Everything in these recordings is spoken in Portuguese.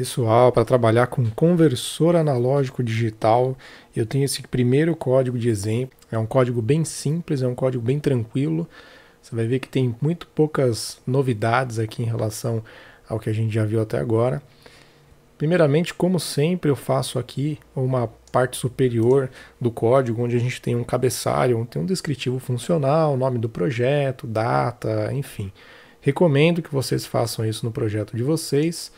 Pessoal, para trabalhar com conversor analógico digital, eu tenho esse primeiro código de exemplo. É um código bem simples, é um código bem tranquilo. Você vai ver que tem muito poucas novidades aqui em relação ao que a gente já viu até agora. Primeiramente, como sempre, eu faço aqui uma parte superior do código, onde a gente tem um cabeçalho, tem um descritivo funcional, nome do projeto, data, enfim. Recomendo que vocês façam isso no projeto de vocês,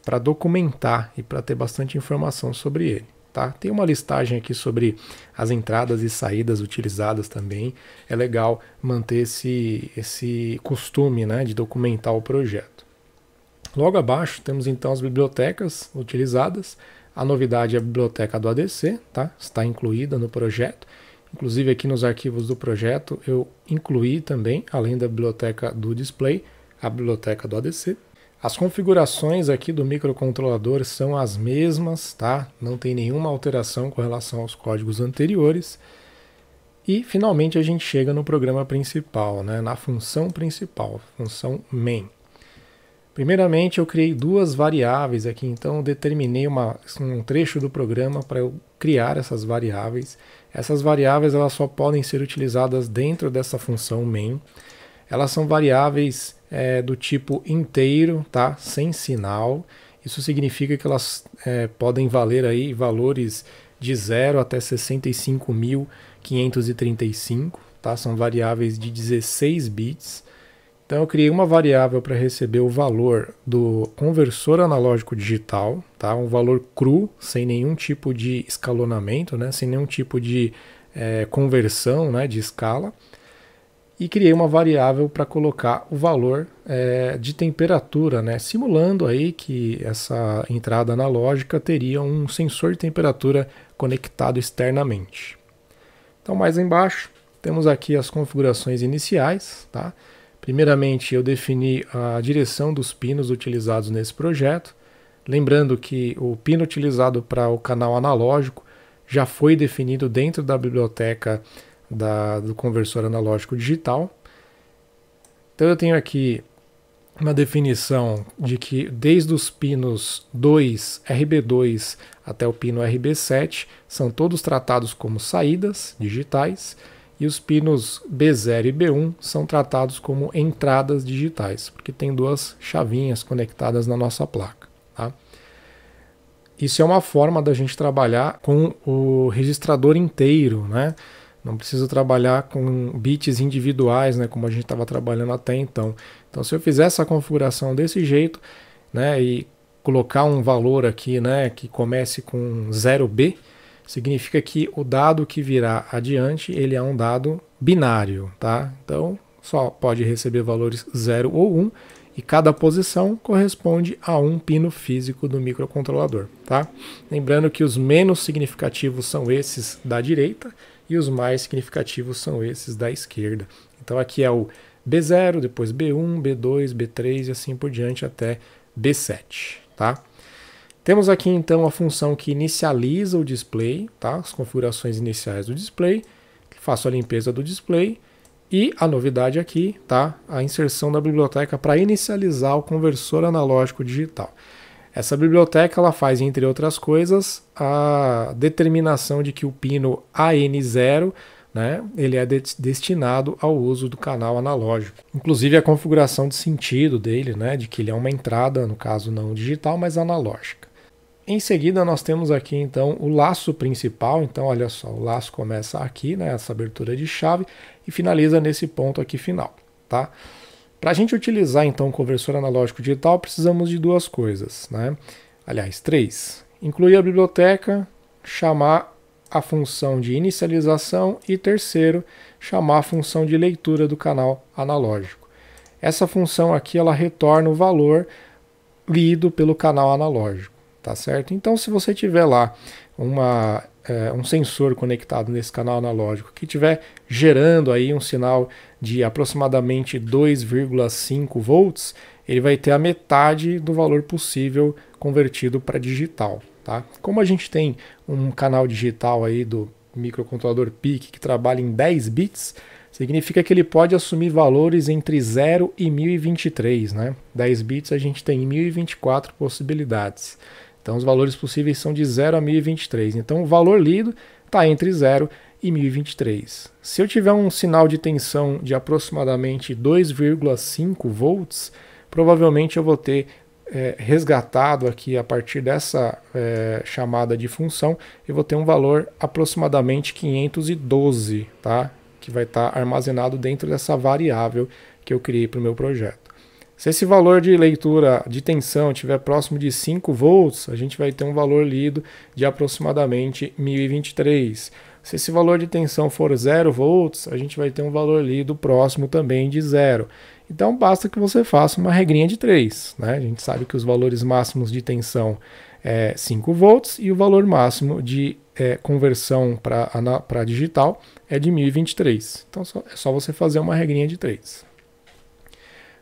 para documentar e para ter bastante informação sobre ele. Tá? Tem uma listagem aqui sobre as entradas e saídas utilizadas também. É legal manter esse costume, né, de documentar o projeto. Logo abaixo temos então as bibliotecas utilizadas. A novidade é a biblioteca do ADC, tá? Está incluída no projeto. Inclusive aqui nos arquivos do projeto eu incluí também, além da biblioteca do display, a biblioteca do ADC. As configurações aqui do microcontrolador são as mesmas, tá? Não tem nenhuma alteração com relação aos códigos anteriores. E finalmente a gente chega no programa principal, né? Na função principal, função main. Primeiramente eu criei duas variáveis aqui, então eu determinei um trecho do programa para eu criar essas variáveis. Essas variáveis elas só podem ser utilizadas dentro dessa função main. Elas são variáveis do tipo inteiro, tá? Sem sinal. Isso significa que elas podem valer aí valores de 0 até 65.535, tá? São variáveis de 16 bits. Então eu criei uma variável para receber o valor do conversor analógico digital, tá? Um valor cru, sem nenhum tipo de escalonamento, né? Sem nenhum tipo de conversão, né? De escala. E criei uma variável para colocar o valor de temperatura, né? Simulando aí que essa entrada analógica teria um sensor de temperatura conectado externamente. Então mais embaixo temos aqui as configurações iniciais, tá? Primeiramente eu defini a direção dos pinos utilizados nesse projeto, lembrando que o pino utilizado para o canal analógico já foi definido dentro da biblioteca do conversor analógico digital. Então eu tenho aqui uma definição de que desde os pinos RB2 até o pino RB7 são todos tratados como saídas digitais e os pinos B0 e B1 são tratados como entradas digitais, porque tem duas chavinhas conectadas na nossa placa. Tá? Isso é uma forma da gente trabalhar com o registrador inteiro, né? Não preciso trabalhar com bits individuais, né, como a gente estava trabalhando até então. Então, se eu fizer essa configuração desse jeito, né, e colocar um valor aqui, né, que comece com 0B, significa que o dado que virá adiante, ele é um dado binário, tá? Então, só pode receber valores 0 ou 1, e cada posição corresponde a um pino físico do microcontrolador, tá? Lembrando que os menos significativos são esses da direita, e os mais significativos são esses da esquerda. Então aqui é o B0, depois B1, B2, B3 e assim por diante até B7. Tá? Temos aqui então a função que inicializa o display, tá? As configurações iniciais do display, que faço a limpeza do display, e a novidade aqui, tá? A inserção da biblioteca para inicializar o conversor analógico digital. Essa biblioteca ela faz, entre outras coisas, a determinação de que o pino AN0, né, ele é destinado ao uso do canal analógico. Inclusive a configuração de sentido dele, né, de que ele é uma entrada, no caso não digital, mas analógica. Em seguida nós temos aqui então o laço principal. Então olha só, o laço começa aqui, né, essa abertura de chave, e finaliza nesse ponto aqui final. Tá? Para a gente utilizar então o conversor analógico digital, precisamos de duas coisas, né? Aliás, três. Incluir a biblioteca, chamar a função de inicialização e terceiro, chamar a função de leitura do canal analógico. Essa função aqui ela retorna o valor lido pelo canal analógico, tá certo? Então se você tiver lá um sensor conectado nesse canal analógico que estiver gerando aí um sinal de aproximadamente 2,5 volts, ele vai ter a metade do valor possível convertido para digital. Tá? Como a gente tem um canal digital aí do microcontrolador PIC que trabalha em 10 bits, significa que ele pode assumir valores entre 0 e 1023, né? 10 bits a gente tem 1024 possibilidades. Então os valores possíveis são de 0 a 1023. Então o valor lido está entre 0 e 1023. Se eu tiver um sinal de tensão de aproximadamente 2,5 volts, provavelmente eu vou ter resgatado aqui a partir dessa chamada de função, eu vou ter um valor aproximadamente 512, tá? Que vai estar armazenado dentro dessa variável que eu criei para o meu projeto. Se esse valor de leitura de tensão estiver próximo de 5 volts, a gente vai ter um valor lido de aproximadamente 1023. Se esse valor de tensão for 0 volts, a gente vai ter um valor lido próximo também de 0. Então basta que você faça uma regrinha de 3. Né? A gente sabe que os valores máximos de tensão é 5 volts e o valor máximo de conversão para digital é de 1023. Então é só você fazer uma regrinha de 3.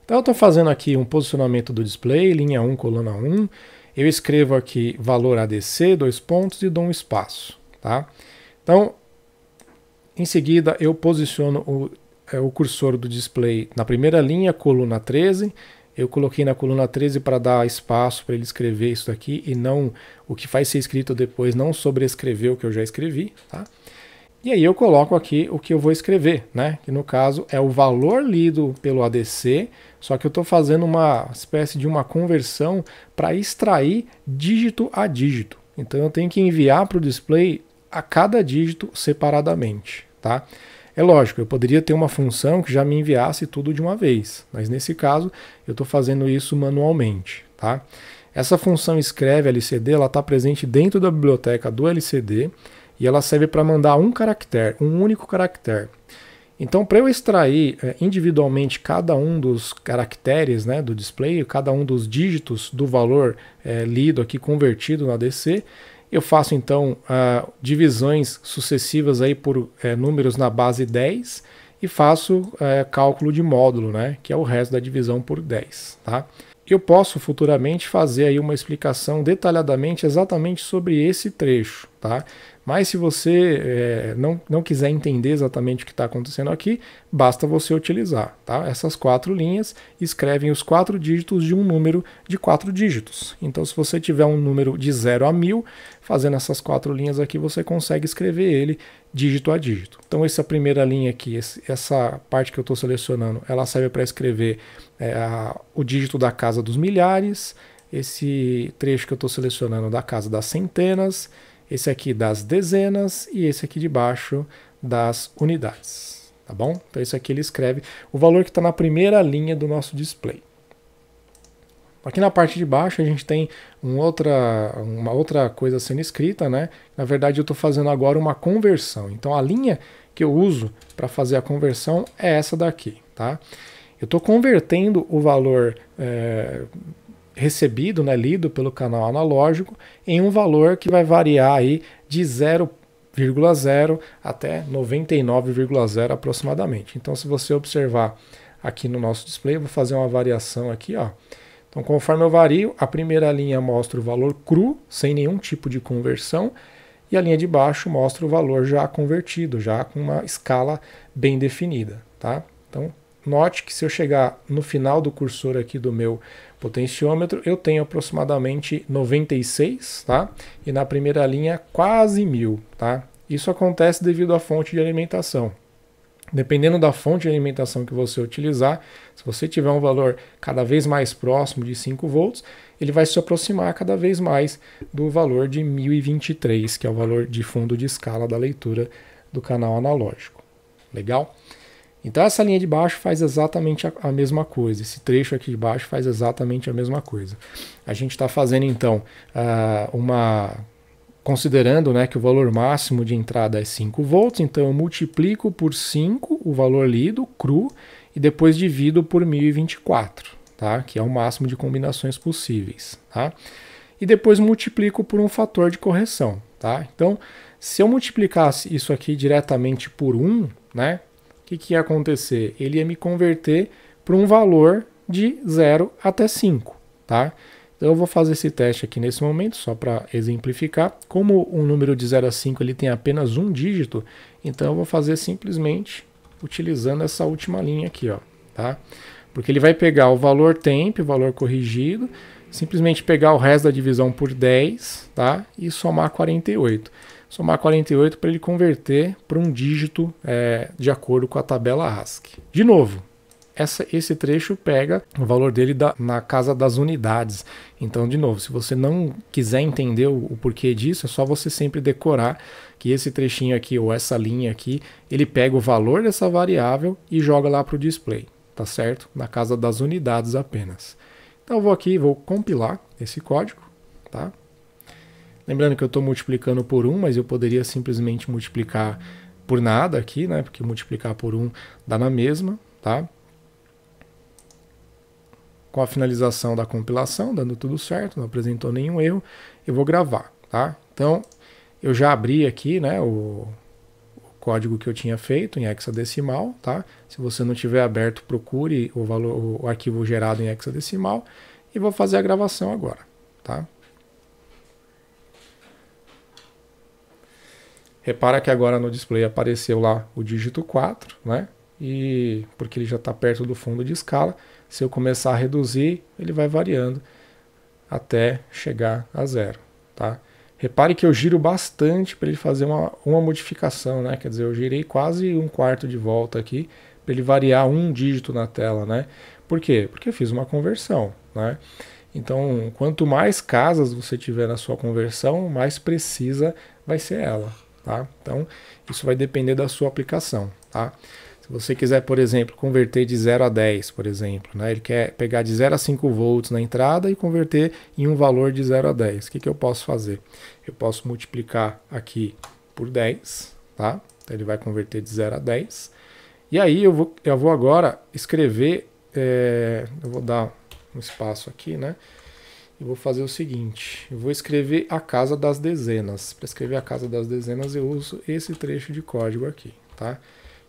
Então eu estou fazendo aqui um posicionamento do display, linha 1, coluna 1. Eu escrevo aqui valor ADC, 2 pontos e dou um espaço. Tá? Então, em seguida eu posiciono o cursor do display na primeira linha, coluna 13. Eu coloquei na coluna 13 para dar espaço para ele escrever isso aqui e não o que vai ser escrito depois, não sobrescrever o que eu já escrevi. Tá? E aí eu coloco aqui o que eu vou escrever, né? Que no caso é o valor lido pelo ADC, só que eu estou fazendo uma espécie de uma conversão para extrair dígito a dígito. Então eu tenho que enviar para o display a cada dígito separadamente. Tá? É lógico, eu poderia ter uma função que já me enviasse tudo de uma vez, mas nesse caso eu estou fazendo isso manualmente. Tá? Essa função escreve LCD, ela está presente dentro da biblioteca do LCD e ela serve para mandar um caractere, um único caractere. Então, para eu extrair individualmente cada um dos caracteres, né, do display, cada um dos dígitos do valor lido aqui convertido no ADC, eu faço então divisões sucessivas aí por números na base 10 e faço cálculo de módulo, né, que é o resto da divisão por 10. Tá? Eu posso futuramente fazer aí uma explicação detalhadamente exatamente sobre esse trecho. Tá? Mas se você não quiser entender exatamente o que está acontecendo aqui, basta você utilizar. Tá? Essas 4 linhas escrevem os 4 dígitos de um número de 4 dígitos. Então, se você tiver um número de 0 a 1000, fazendo essas 4 linhas aqui, você consegue escrever ele dígito a dígito. Então, essa primeira linha aqui, essa parte que eu estou selecionando, ela serve para escrever o dígito da casa dos milhares, esse trecho que eu estou selecionando da casa das centenas, esse aqui das dezenas e esse aqui de baixo das unidades, tá bom? Então esse aqui ele escreve o valor que está na primeira linha do nosso display. Aqui na parte de baixo a gente tem uma outra coisa sendo escrita, né? Na verdade eu estou fazendo agora uma conversão. Então a linha que eu uso para fazer a conversão é essa daqui, tá? Eu estou convertendo o valor recebido, né, lido pelo canal analógico, em um valor que vai variar aí de 0,0 até 99,0 aproximadamente. Então, se você observar aqui no nosso display, eu vou fazer uma variação aqui, ó. Então, conforme eu vario, a primeira linha mostra o valor cru, sem nenhum tipo de conversão, e a linha de baixo mostra o valor já convertido, já com uma escala bem definida, tá? Então, note que se eu chegar no final do cursor aqui do meu potenciômetro, eu tenho aproximadamente 96, tá? E na primeira linha, quase 1000, tá? Isso acontece devido à fonte de alimentação. Dependendo da fonte de alimentação que você utilizar, se você tiver um valor cada vez mais próximo de 5 volts, ele vai se aproximar cada vez mais do valor de 1023, que é o valor de fundo de escala da leitura do canal analógico. Legal? Então essa linha de baixo faz exatamente a mesma coisa, esse trecho aqui de baixo faz exatamente a mesma coisa. A gente está fazendo então considerando, né, que o valor máximo de entrada é 5 volts, então eu multiplico por 5 o valor lido, cru, e depois divido por 1024, tá? Que é o máximo de combinações possíveis. Tá? E depois multiplico por um fator de correção. Tá? Então, se eu multiplicasse isso aqui diretamente por 1, né, o que ia acontecer? Ele ia me converter para um valor de 0 até 5. Tá? Então eu vou fazer esse teste aqui nesse momento, só para exemplificar. Como um número de 0 a 5 ele tem apenas um dígito, então eu vou fazer simplesmente utilizando essa última linha aqui, ó, tá? Porque ele vai pegar o valor temp, o valor corrigido, simplesmente pegar o resto da divisão por 10, tá? E somar 48. Somar 48 para ele converter para um dígito de acordo com a tabela ASCII. De novo, esse trecho pega o valor dele na casa das unidades. Então, de novo, se você não quiser entender o porquê disso, é só você sempre decorar que esse trechinho aqui, ou essa linha aqui, ele pega o valor dessa variável e joga lá para o display, tá certo? Na casa das unidades apenas. Então eu vou aqui, vou compilar esse código, tá? Lembrando que eu estou multiplicando por 1, mas eu poderia simplesmente multiplicar por nada aqui, né? Porque multiplicar por 1 dá na mesma, tá? Com a finalização da compilação, dando tudo certo, não apresentou nenhum erro, eu vou gravar, tá? Então, eu já abri aqui, né, o código que eu tinha feito em hexadecimal, tá? Se você não tiver aberto, procure o arquivo gerado em hexadecimal e vou fazer a gravação agora, tá? Repara que agora no display apareceu lá o dígito 4, né? E porque ele já está perto do fundo de escala, se eu começar a reduzir, ele vai variando até chegar a 0, tá? Repare que eu giro bastante para ele fazer uma modificação, né? Quer dizer, eu girei quase um quarto de volta aqui para ele variar um dígito na tela, né? Por quê? Porque eu fiz uma conversão, né? Então, quanto mais casas você tiver na sua conversão, mais precisa vai ser ela, tá? Então, isso vai depender da sua aplicação, tá? Se você quiser, por exemplo, converter de 0 a 10, por exemplo, né? Ele quer pegar de 0 a 5 volts na entrada e converter em um valor de 0 a 10. O que eu posso fazer? Eu posso multiplicar aqui por 10, tá? Então ele vai converter de 0 a 10. E aí eu vou agora escrever, eu vou dar um espaço aqui, né? E vou fazer o seguinte, eu vou escrever a casa das dezenas. Para escrever a casa das dezenas eu uso esse trecho de código aqui, tá?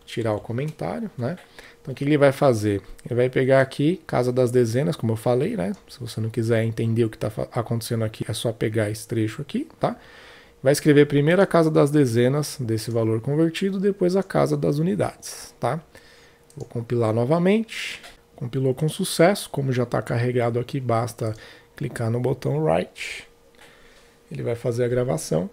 Tirar o comentário, né? Então o que ele vai fazer? Ele vai pegar aqui casa das dezenas, como eu falei, né? Se você não quiser entender o que está acontecendo aqui, é só pegar esse trecho aqui, tá? Vai escrever primeiro a casa das dezenas desse valor convertido, depois a casa das unidades, tá? Vou compilar novamente. Compilou com sucesso, como já está carregado aqui, basta clicar no botão Write. Ele vai fazer a gravação.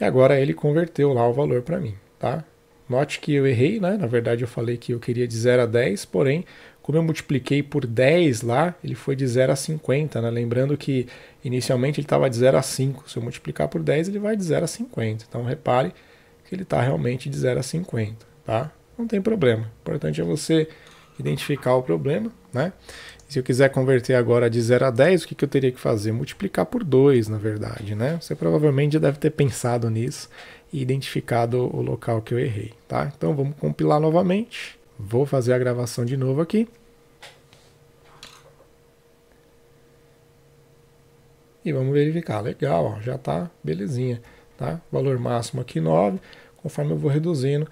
E agora ele converteu lá o valor para mim, tá? Note que eu errei, né? Na verdade eu falei que eu queria de 0 a 10, porém, como eu multipliquei por 10 lá, ele foi de 0 a 50, né? Lembrando que inicialmente ele estava de 0 a 5. Se eu multiplicar por 10, ele vai de 0 a 50. Então repare que ele está realmente de 0 a 50, tá? Não tem problema. O importante é você identificar o problema, né? Se eu quiser converter agora de 0 a 10, o que eu teria que fazer? Multiplicar por 2, na verdade, né? Você provavelmente já deve ter pensado nisso e identificado o local que eu errei, tá? Então vamos compilar novamente. Vou fazer a gravação de novo aqui. E vamos verificar. Legal, ó, já tá belezinha, tá? Valor máximo aqui 9. Conforme eu vou reduzindo,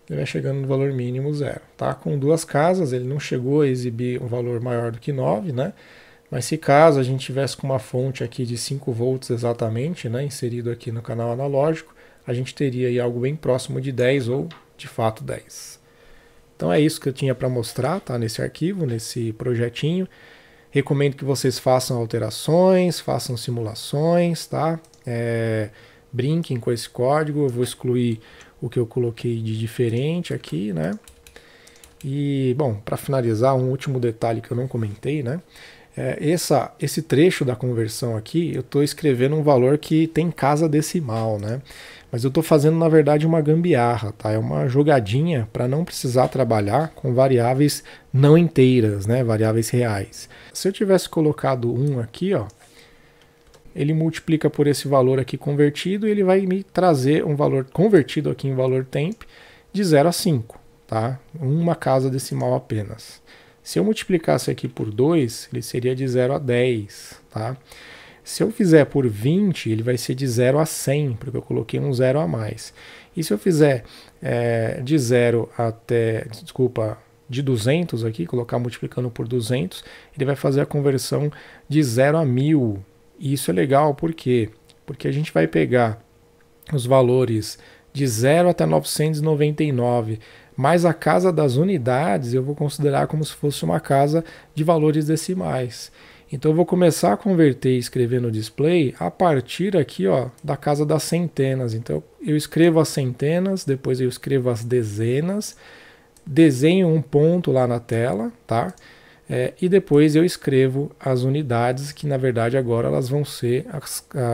ele vai chegando no valor mínimo 0, tá? Com duas casas, ele não chegou a exibir um valor maior do que 9, né? Mas se caso a gente tivesse com uma fonte aqui de 5 volts exatamente, né, inserido aqui no canal analógico, a gente teria aí algo bem próximo de 10 ou de fato 10. Então é isso que eu tinha para mostrar, tá? Nesse arquivo, nesse projetinho. Recomendo que vocês façam alterações, façam simulações, tá? Brinquem com esse código. Eu vou excluir o que eu coloquei de diferente aqui, né? E, bom, para finalizar, um último detalhe que eu não comentei, né? Esse trecho da conversão aqui, eu estou escrevendo um valor que tem casa decimal, né? Mas eu estou fazendo, na verdade, uma gambiarra, tá? É uma jogadinha para não precisar trabalhar com variáveis não inteiras, né? Variáveis reais. Se eu tivesse colocado 1 aqui, ó, ele multiplica por esse valor aqui convertido e ele vai me trazer um valor convertido aqui em valor temp de 0 a 5, tá? Uma casa decimal apenas. Se eu multiplicasse aqui por 2, ele seria de 0 a 10, tá? Se eu fizer por 20, ele vai ser de 0 a 100, porque eu coloquei um 0 a mais. E se eu fizer de 0 até, de 200 aqui, colocar multiplicando por 200, ele vai fazer a conversão de 0 a 1000. E isso é legal, por quê? Porque a gente vai pegar os valores de 0 até 999, mas a casa das unidades eu vou considerar como se fosse uma casa de valores decimais. Então eu vou começar a converter e escrever no display a partir aqui, ó, da casa das centenas. Então eu escrevo as centenas, depois eu escrevo as dezenas, desenho um ponto lá na tela, tá? E depois eu escrevo as unidades, que na verdade agora elas vão ser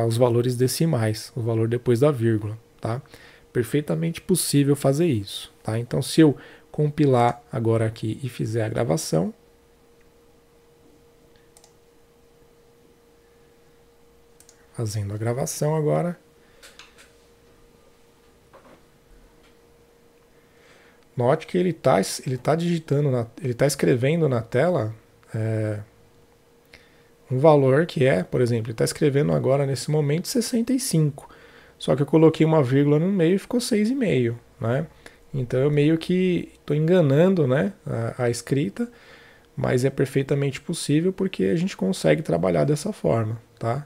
os valores decimais, o valor depois da vírgula, tá? Perfeitamente possível fazer isso, tá? Então se eu compilar agora aqui e fizer a gravação, fazendo a gravação agora, note que ele tá digitando, ele está escrevendo na tela um valor que é, por exemplo, ele está escrevendo agora nesse momento 65. Só que eu coloquei uma vírgula no meio e ficou 6,5, né? Então eu meio que estou enganando, né, a escrita, mas é perfeitamente possível porque a gente consegue trabalhar dessa forma, tá?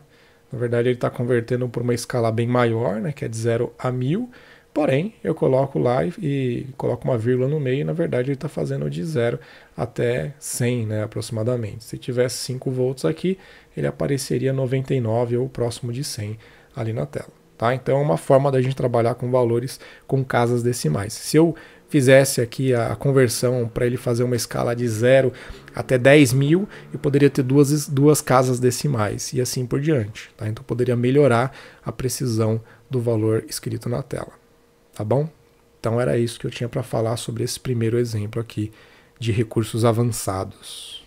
Na verdade ele está convertendo por uma escala bem maior, né, que é de 0 a 1000, porém eu coloco lá e coloco uma vírgula no meio e na verdade ele está fazendo de 0 até 100, né, aproximadamente. Se tivesse 5 volts aqui, ele apareceria 99 ou próximo de 100 ali na tela. Tá? Então é uma forma da gente trabalhar com valores com casas decimais. Se eu fizesse aqui a conversão para ele fazer uma escala de 0 até 10.000, eu poderia ter duas casas decimais e assim por diante. Tá? Então eu poderia melhorar a precisão do valor escrito na tela. Tá bom? Então era isso que eu tinha para falar sobre esse primeiro exemplo aqui de recursos avançados.